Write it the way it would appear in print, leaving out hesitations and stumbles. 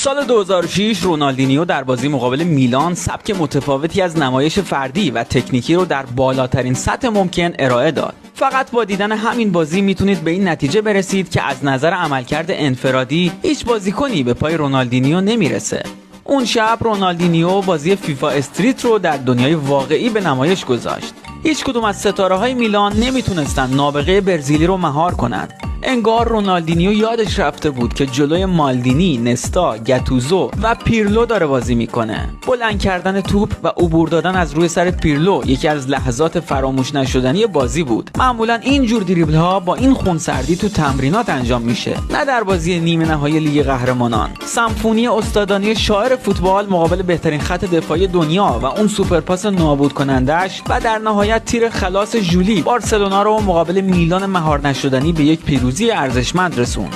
سال 2006 رونالدینیو در بازی مقابل میلان سبک متفاوتی از نمایش فردی و تکنیکی رو در بالاترین سطح ممکن ارائه داد. فقط با دیدن همین بازی میتونید به این نتیجه برسید که از نظر عملکرد انفرادی هیچ بازیکنی به پای رونالدینیو نمیرسه. اون شب رونالدینیو بازی فیفا استریت رو در دنیای واقعی به نمایش گذاشت. هیچ کدوم از ستاره‌های میلان نمیتونستن نابغه برزیلی رو مهار کنند. انگار رونالدینیو یادش رفته بود که جلوی مالدینی، نستا، گتوزو و پیرلو داره بازی میکنه. بلند کردن توپ و عبور دادن از روی سر پیرلو یکی از لحظات فراموش نشدنی بازی بود. معمولا این جور دریبل ها با این خونسردی تو تمرینات انجام میشه، نه در بازی نیمه نهایی لیگ قهرمانان. سمفونی استادانه شاعر فوتبال مقابل بهترین خط دفاعی دنیا و اون سوپرپاس نابود کنندش و در نهایت تیر خلاص ژولی بارسلونا رو مقابل میلان مهار نشدنی به یک پیروزی ارزشمند رسوند.